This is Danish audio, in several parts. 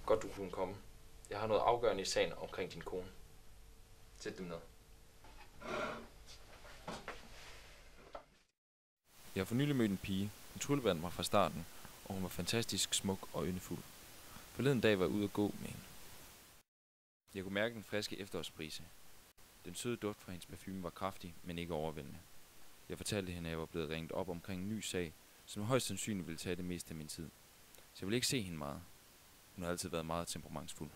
Godt, du kunne komme. Jeg har noget afgørende i sagen omkring din kone. Sæt dem ned. Jeg har for nylig mødt en pige. Hun tryllevandt mig fra starten, og hun var fantastisk smuk og yndefuld. Forleden dag var jeg ude at gå med hende. Jeg kunne mærke den friske efterårsbrise. Den søde duft fra hendes parfume var kraftig, men ikke overvældende. Jeg fortalte hende, at jeg var blevet ringet op omkring en ny sag, som højst sandsynligt ville tage det meste af min tid. Så jeg ville ikke se hende meget. Hun har altid været meget temperamentsfuld.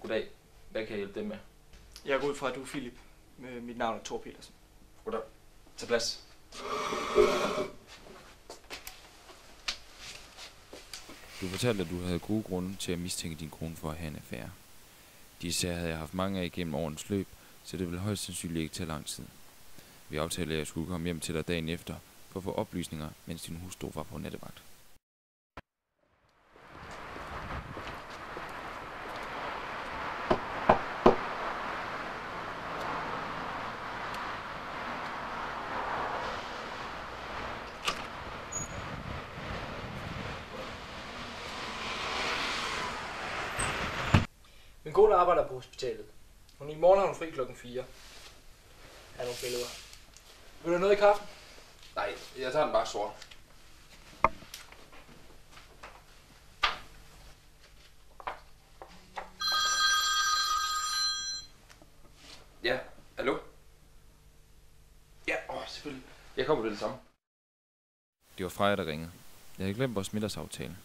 Goddag. Hvad kan jeg hjælpe dem med? Jeg går ud fra, at du er Philip. Mit navn er Thor Petersen. Goddag. Tag plads. Du fortalte, at du havde gode grunde til at mistænke din kone for at have en affære. De sager havde jeg haft mange af igennem årens løb, så det ville højst sandsynligt ikke tage lang tid. Vi aftalte, at jeg skulle komme hjem til dig dagen efter for at få oplysninger, mens din hustru var på nattevagt. Min kone arbejder på hospitalet. I morgen har hun fri klokken 4. Her er nogle billeder. Vil du have noget i kaffen? Nej, jeg tager den bare sort. Ja, hallo? Ja, selvfølgelig. Jeg kommer til det samme. Det var Freja, der ringede. Jeg havde glemt vores middagsaftale.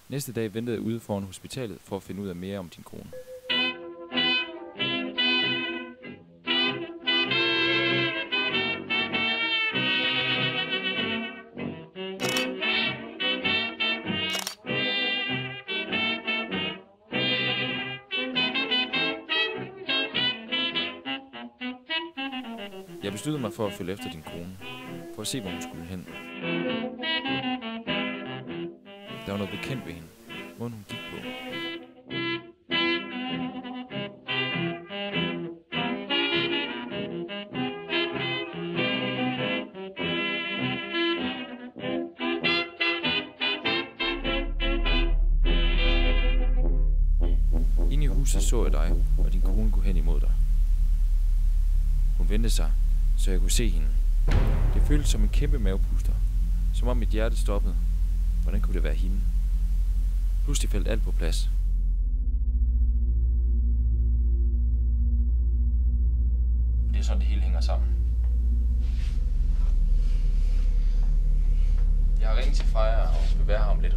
Næste dag ventede jeg ude foran hospitalet for at finde ud af mere om din kone. Jeg besluttede mig for at følge efter din kone, for at se, hvor hun skulle hen. Der var noget bekendt ved hende, måden hun gik på. Inde i huset så jeg dig, og din kone gå hen imod dig. Hun vendte sig, så jeg kunne se hende. Det føltes som en kæmpe mavepuster, som om mit hjerte stoppede. Hvordan kunne det være hende? Pludselig faldt alt på plads. Det er sådan, det hele hænger sammen. Jeg har ringet til Freja, og hun vil være her om lidt.